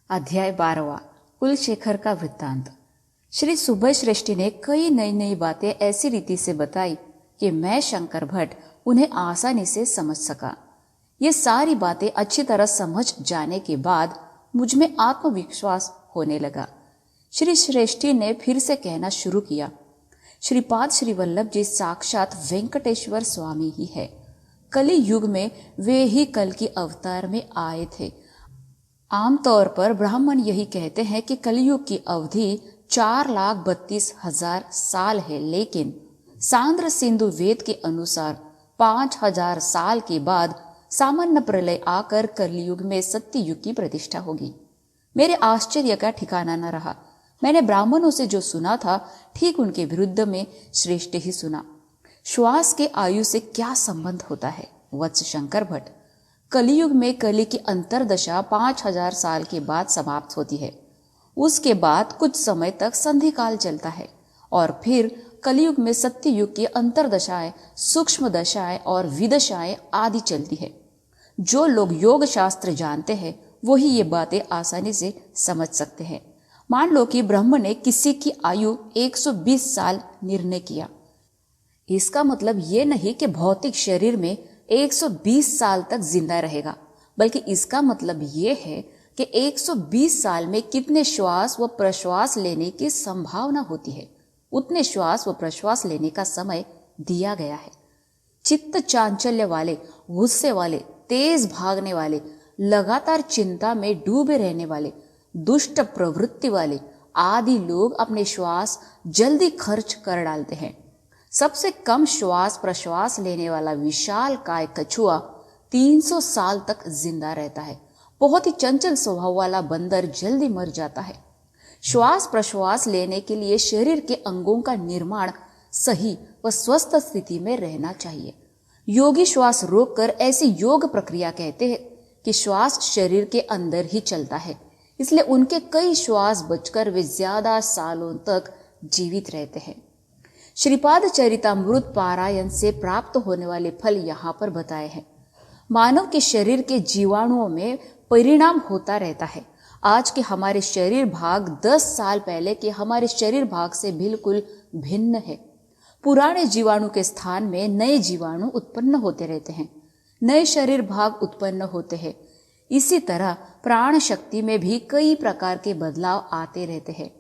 अध्याय 12 कुलशेखर का वृत्तांत। श्री सुभय श्रेष्ठी ने कई नई नई बातें ऐसी रीति से बताई कि मैं शंकर भट्ट उन्हें आसानी से समझ सका। ये सारी बातें अच्छी तरह समझ जाने के बाद मुझ में आत्मविश्वास होने लगा। श्री श्रेष्ठी ने फिर से कहना शुरू किया, श्रीपाद श्री वल्लभ जी साक्षात वेंकटेश्वर स्वामी ही है। कली युग में वे ही कल की अवतार में आए थे। आमतौर पर ब्राह्मण यही कहते हैं कि कलयुग की अवधि 4,32,000 साल है, लेकिन सांद्र सिंधु वेद के अनुसार 5,000 साल के बाद सामान्य प्रलय आकर कलयुग में सत्ययुग की प्रतिष्ठा होगी। मेरे आश्चर्य का ठिकाना न रहा। मैंने ब्राह्मणों से जो सुना था ठीक उनके विरुद्ध में श्रेष्ठ ही सुना। श्वास के आयु से क्या संबंध होता है? वत्स शंकर भट्ट, कलियुग में कली की अंतरदशा 5,000 साल के बाद समाप्त होती है। उसके बाद कुछ समय तक संधि काल चलता है और फिर कलियुग में सत्ययुग की अंतरदशाएं, सूक्ष्म दशाएं और विदशाएं आदि चलती है। जो लोग योग शास्त्र जानते हैं वही ये बातें आसानी से समझ सकते हैं। मान लो कि ब्रह्म ने किसी की आयु 120 साल निर्णय किया। इसका मतलब ये नहीं कि भौतिक शरीर में 120 साल तक जिंदा रहेगा, बल्कि इसका मतलब ये है कि 120 साल में कितने श्वास व प्रश्वास लेने की संभावना होती है, उतने श्वास व प्रश्वास लेने का समय दिया गया है। चित्त चांचल्य वाले, गुस्से वाले, तेज भागने वाले, लगातार चिंता में डूबे रहने वाले, दुष्ट प्रवृत्ति वाले आदि लोग अपने श्वास जल्दी खर्च कर डालते हैं। सबसे कम श्वास प्रश्वास लेने वाला विशाल काय कछुआ 300 साल तक जिंदा रहता है। बहुत ही चंचल स्वभाव वाला बंदर जल्दी मर जाता है। श्वास प्रश्वास लेने के लिए शरीर के अंगों का निर्माण सही व स्वस्थ स्थिति में रहना चाहिए। योगी श्वास रोककर ऐसी योग प्रक्रिया कहते हैं कि श्वास शरीर के अंदर ही चलता है, इसलिए उनके कई श्वास बचकर वे ज्यादा सालों तक जीवित रहते हैं। श्रीपाद चरितामृत पारायण से प्राप्त होने वाले फल यहाँ पर बताए हैं। मानव के शरीर के जीवाणुओं में परिणाम होता रहता है। आज के हमारे शरीर भाग 10 साल पहले के हमारे शरीर भाग से बिल्कुल भिन्न है। पुराने जीवाणु के स्थान में नए जीवाणु उत्पन्न होते रहते हैं, नए शरीर भाग उत्पन्न होते हैं। इसी तरह प्राण शक्ति में भी कई प्रकार के बदलाव आते रहते हैं।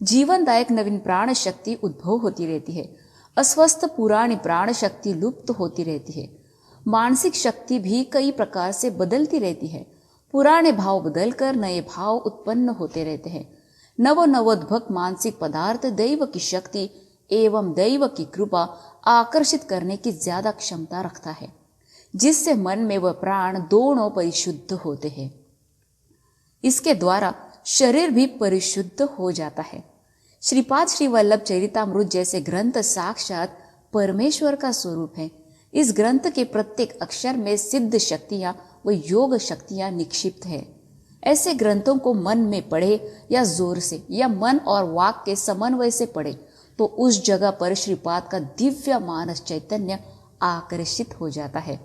जीवनदायक नवीन प्राण शक्ति उद्भव होती रहती है, अस्वस्थ पुरानी प्राण शक्ति लुप्त होती रहती है। मानसिक शक्ति भी कई प्रकार से बदलती रहती है। पुराने भाव बदलकर नए भाव उत्पन्न होते रहते हैं। नवोद्भक मानसिक पदार्थ दैव की शक्ति एवं दैव की कृपा आकर्षित करने की ज्यादा क्षमता रखता है, जिससे मन में व प्राण दोनों परिशुद्ध होते हैं। इसके द्वारा शरीर भी परिशुद्ध हो जाता है। श्रीपाद श्री वल्लभ चरितामृत जैसे ग्रंथ साक्षात परमेश्वर का स्वरूप है। इस ग्रंथ के प्रत्येक अक्षर में सिद्ध शक्तियां व योग शक्तियां निक्षिप्त है। ऐसे ग्रंथों को मन में पढ़े या जोर से या मन और वाक के समन्वय से पढ़े तो उस जगह पर श्रीपाद का दिव्य मानस चैतन्य आकर्षित हो जाता है।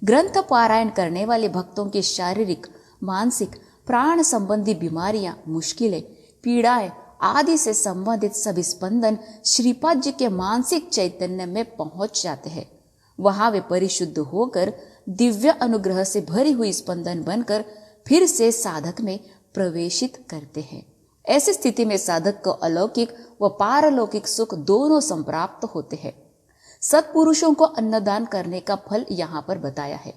ग्रंथ पारायण करने वाले भक्तों की शारीरिक, मानसिक, प्राण संबंधी बीमारियां, मुश्किलें, पीड़ाएं आदि से संबंधित सभी स्पंदन श्रीपाद जी के मानसिक चैतन्य में पहुंच जाते हैं। वहां वे परिशुद्ध होकर दिव्य अनुग्रह से भरी हुई स्पंदन बनकर फिर से साधक में प्रवेशित करते हैं। ऐसी स्थिति में साधक को अलौकिक व पारलौकिक सुख दोनों संप्राप्त होते हैं। सत्पुरुषों को अन्नदान करने का फल यहाँ पर बताया है।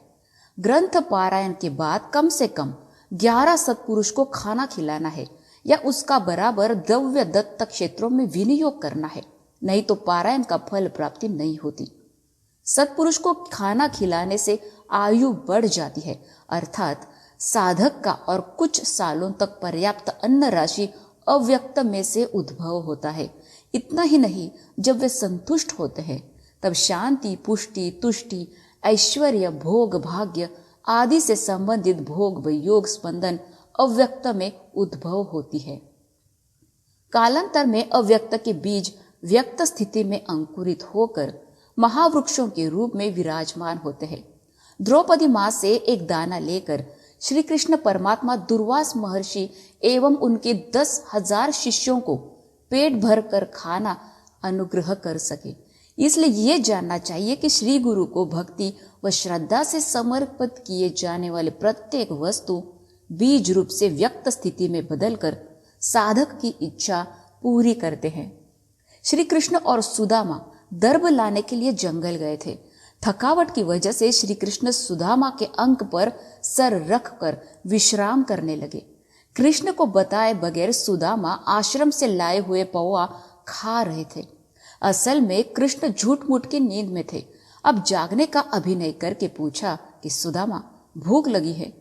ग्रंथ पारायण के बाद कम से कम 11 सत्पुरुष को खाना खिलाना है या उसका बराबर द्रव्य दत्त क्षेत्रों में विनियोग करना है, नहीं तो पारायण का फल प्राप्ति नहीं होती। सत्पुरुष को खाना खिलाने से आयु बढ़ जाती है, अर्थात साधक का और कुछ सालों तक पर्याप्त अन्न राशि अव्यक्त में से उद्भव होता है। इतना ही नहीं, जब वे संतुष्ट होते हैं तब शांति, पुष्टि, तुष्टि, ऐश्वर्य, भोग, भाग्य आदि से संबंधित भोग व योग स्पंदन अव्यक्त में उद्भव होती है। कालांतर में अव्यक्त के बीज व्यक्त स्थिति में अंकुरित होकर महावृक्षों के रूप में विराजमान होते हैं। द्रौपदी मां से एक दाना लेकर श्री कृष्ण परमात्मा दुर्वास महर्षि एवं उनके 10,000 शिष्यों को पेट भर कर खाना अनुग्रह कर सके। इसलिए ये जानना चाहिए कि श्री गुरु को भक्ति व श्रद्धा से समर्पित किए जाने वाले प्रत्येक वस्तु बीज रूप से व्यक्त स्थिति में बदलकर साधक की इच्छा पूरी करते हैं। श्री कृष्ण और सुदामा दर्भ लाने के लिए जंगल गए थे। थकावट की वजह से श्री कृष्ण सुदामा के अंक पर सर रखकर विश्राम करने लगे। कृष्ण को बताए बगैर सुदामा आश्रम से लाए हुए पौआ खा रहे थे। असल में कृष्ण झूठ मूठ की नींद में थे। अब जागने का अभिनय करके पूछा कि सुदामा, भूख लगी है।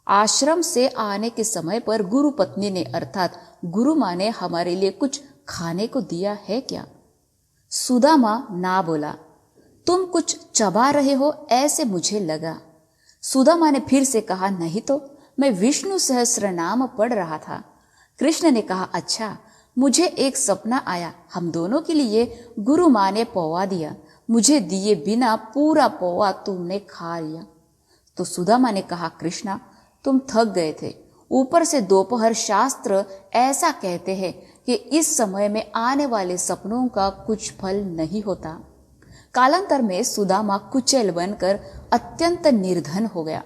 आश्रम से आने के समय पर गुरु पत्नी ने अर्थात गुरु माँ ने हमारे लिए कुछ खाने को दिया है क्या? सुदामा ना बोला। तुम कुछ चबा रहे हो ऐसे मुझे लगा। सुदामा ने फिर से कहा, नहीं तो मैं विष्णु सहस्त्र नाम पढ़ रहा था। कृष्ण ने कहा, अच्छा, मुझे एक सपना आया। हम दोनों के लिए गुरु माँ ने पौआ दिया। मुझे दिए बिना पूरा पौआ तुमने खा लिया। तो सुदामा ने कहा, कृष्णा, तुम थक गए थे। ऊपर से दोपहर शास्त्र ऐसा कहते हैं कि इस समय में आने वाले सपनों का कुछ फल नहीं होता। कालांतर में सुदामा कुचेल बनकर अत्यंत निर्धन हो गया।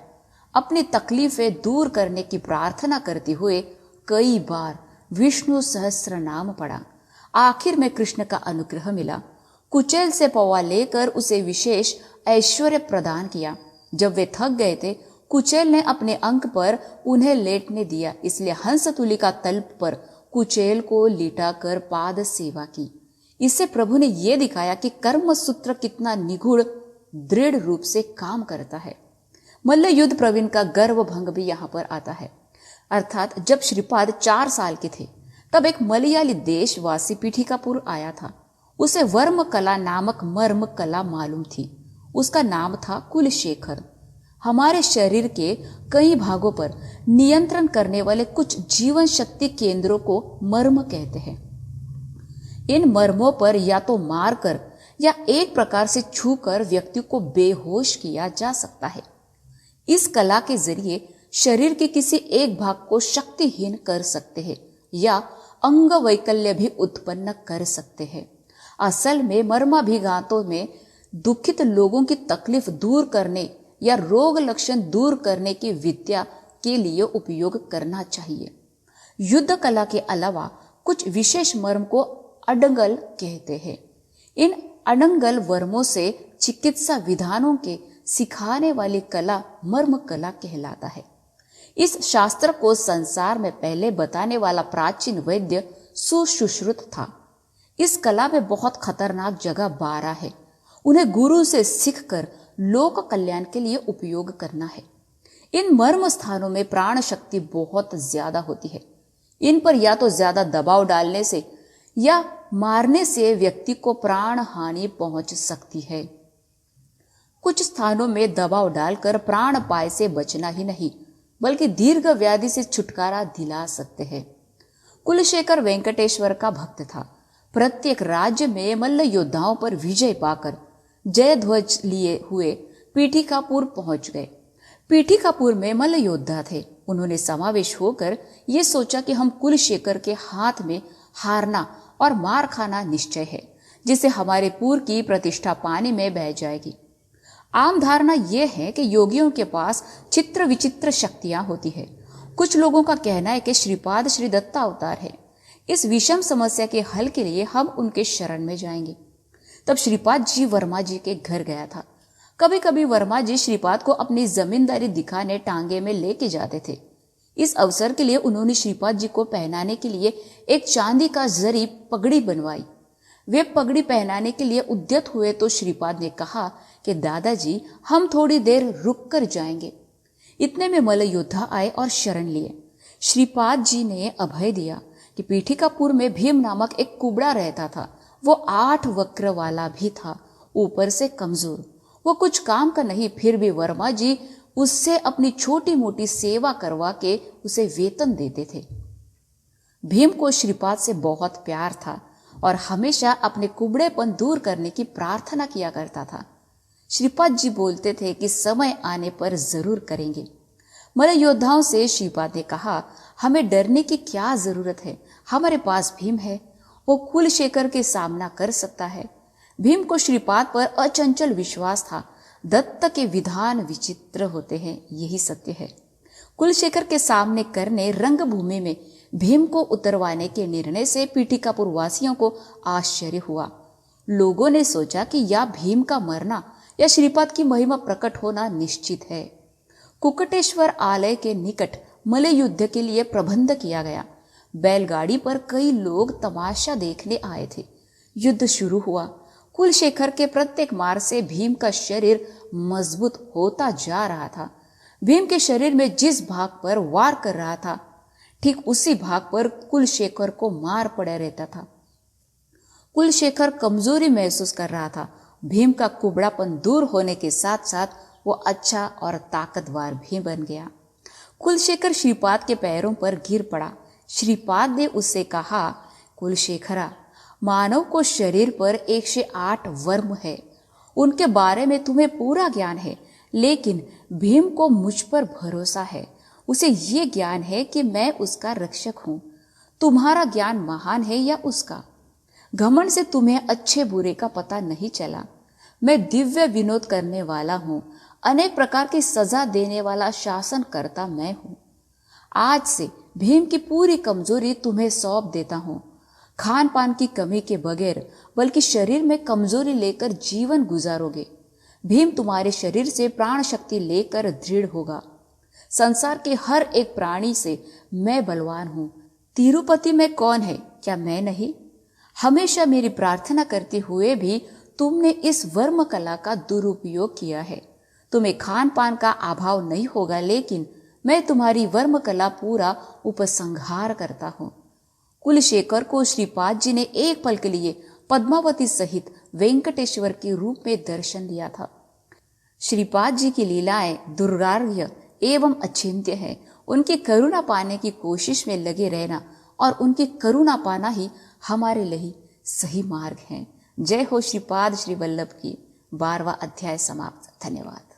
अपनी तकलीफें दूर करने की प्रार्थना करते हुए कई बार विष्णु सहस्त्र नाम पढ़ा। आखिर में कृष्ण का अनुग्रह मिला। कुचेल से पौआ लेकर उसे विशेष ऐश्वर्य प्रदान किया। जब वे थक गए थे, कुचेल ने अपने अंक पर उन्हें लेटने दिया। इसलिए हंसतुलिका तल्प पर कुचेल को लिटाकर पाद सेवा की। इससे प्रभु ने यह दिखाया कि कर्म सूत्र कितना निगूढ़ दृढ़ रूप से काम करता है। मल्ल युद्ध प्रवीण का गर्व भंग भी यहाँ पर आता है। अर्थात जब श्रीपाद 4 साल के थे तब एक मलयाली देशवासी पीठिकापुर आया था। उसे वर्म कला नामक मर्म कला मालूम थी। उसका नाम था कुलशेखर। हमारे शरीर के कई भागों पर नियंत्रण करने वाले कुछ जीवन शक्ति केंद्रों को मर्म कहते हैं। इन मर्मों पर या तो मारकर या एक प्रकार से छूकर व्यक्ति को बेहोश किया जा सकता है। इस कला के जरिए शरीर के किसी एक भाग को शक्तिहीन कर सकते हैं या अंग वैकल्य भी उत्पन्न कर सकते हैं। असल में मर्माभिघातों में दुखित लोगों की तकलीफ दूर करने या रोग लक्षण दूर करने की विद्या के लिए उपयोग करना चाहिए। युद्ध कला के अलावा कुछ विशेष मर्म को अडंगल कहते हैं। इन अडंगल वर्मों से चिकित्सा विधानों के सिखाने वाली कला मर्म कला कहलाता है। इस शास्त्र को संसार में पहले बताने वाला प्राचीन वैद्य सुश्रुत था। इस कला में बहुत खतरनाक जगह 12 है। उन्हें गुरु से सीखकर लोक कल्याण के लिए उपयोग करना है। इन मर्म स्थानों में प्राण शक्ति बहुत ज्यादा होती है। इन पर या तो ज्यादा दबाव डालने से या मारने से व्यक्ति को प्राण हानि पहुंच सकती है। कुछ स्थानों में दबाव डालकर प्राण पाय से बचना ही नहीं बल्कि दीर्घ व्याधि से छुटकारा दिला सकते हैं। कुलशेखर वेंकटेश्वर का भक्त था। प्रत्येक राज्य में मल्ल योद्धाओं पर विजय पाकर जय ध्वज लिए हुए पीठिकापुर पहुंच गए। पीठिकापुर में मल्ल योद्धा थे। उन्होंने समावेश होकर ये सोचा कि हम कुलशेखर के हाथ में हारना और मार खाना निश्चय है, जिससे हमारे पूर्व की प्रतिष्ठा पानी में बह जाएगी। आम धारणा यह है कि योगियों के पास चित्र विचित्र शक्तियां होती है। कुछ लोगों का कहना है कि श्रीपाद श्री दत्ता अवतार है। इस विषम समस्या के हल के लिए हम उनके शरण में जाएंगे। तब श्रीपाद जी वर्मा जी के घर गया था। कभी कभी वर्मा जी श्रीपाद को अपनी जमींदारी दिखाने टांगे में लेके जाते थे। इस अवसर के लिए उन्होंने श्रीपाद जी को पहनाने के लिए एक चांदी का जरी पगड़ी बनवाई। वे पगड़ी पहनाने के लिए उद्यत हुए तो श्रीपाद ने कहा कि दादाजी हम थोड़ी देर रुक कर जाएंगे। इतने में मल्ल योद्धा आए और शरण लिए। श्रीपाद जी ने अभय दिया कि पीठिकापुर में भीम नामक एक कुबड़ा रहता था। वो 8 वक्र वाला भी था, ऊपर से कमजोर। वो कुछ काम का नहीं, फिर भी वर्मा जी उससे अपनी छोटी मोटी सेवा करवा के उसे वेतन देते थे। भीम को श्रीपाद से बहुत प्यार था और हमेशा अपने कुबड़ेपन दूर करने की प्रार्थना किया करता था। श्रीपाद जी बोलते थे कि समय आने पर जरूर करेंगे। मलय योद्धाओं से श्रीपाद ने कहा, हमें डरने की क्या जरूरत है, हमारे पास भीम है, वो कुलशेखर के सामना कर सकता है। भीम को श्रीपाद पर अचंचल विश्वास था। दत्त के विधान विचित्र होते हैं, यही सत्य है। कुलशेखर के सामने करने रंगभूमि में भीम को उतरवाने के निर्णय से पीठिकापुर वासियों को आश्चर्य हुआ। लोगों ने सोचा कि या भीम का मरना या श्रीपाद की महिमा प्रकट होना निश्चित है। कुकटेश्वर आलय के निकट मलय युद्ध के लिए प्रबंध किया गया। बैलगाड़ी पर कई लोग तमाशा देखने आए थे। युद्ध शुरू हुआ। कुलशेखर के प्रत्येक मार से भीम का शरीर मजबूत होता जा रहा था। भीम के शरीर में जिस भाग पर वार कर रहा था, ठीक उसी भाग पर कुलशेखर को मार पड़ा रहता था। कुलशेखर कमजोरी महसूस कर रहा था। भीम का कुबड़ापन दूर होने के साथ साथ वो अच्छा और ताकतवर भी बन गया। कुलशेखर श्रीपाद के पैरों पर गिर पड़ा। श्रीपाद ने उससे कहा, कुलशेखरा, मानव को शरीर पर 108 वर्म है, उनके बारे में तुम्हें पूरा ज्ञान है, लेकिन भीम को मुझ पर भरोसा है। उसे ये ज्ञान है कि मैं उसका रक्षक हूं। तुम्हारा ज्ञान महान है या उसका? घमंड से तुम्हें अच्छे बुरे का पता नहीं चला। मैं दिव्य विनोद करने वाला हूं, अनेक प्रकार की सजा देने वाला शासन करता मैं हूं। आज से भीम की पूरी कमजोरी तुम्हें सौंप देता हूं। खान पान की कमी के बगैर बल्कि शरीर में कमजोरी लेकर जीवन गुजारोगे। भीम तुम्हारे शरीर से प्राण शक्ति लेकर दृढ़ होगा। संसार के हर एक प्राणी से मैं बलवान हूं। तिरुपति में कौन है, क्या मैं नहीं? हमेशा मेरी प्रार्थना करते हुए भी तुमने इस वर्म कला का दुरुपयोग किया है। तुम्हें खान पान का अभाव नहीं होगा, लेकिन मैं तुम्हारी वर्म कला पूरा उपसंहार करता हूं। कुलशेखर को श्रीपाद जी ने एक पल के लिए पद्मावती सहित वेंकटेश्वर के रूप में दर्शन दिया था। श्रीपाद जी की लीलाएं दुर्गार्य एवं अचिंत्य है। उनकी करुणा पाने की कोशिश में लगे रहना और उनकी करुणा पाना ही हमारे लिए सही मार्ग है। जय हो श्रीपाद श्री वल्लभ की। 12वां अध्याय समाप्त। धन्यवाद।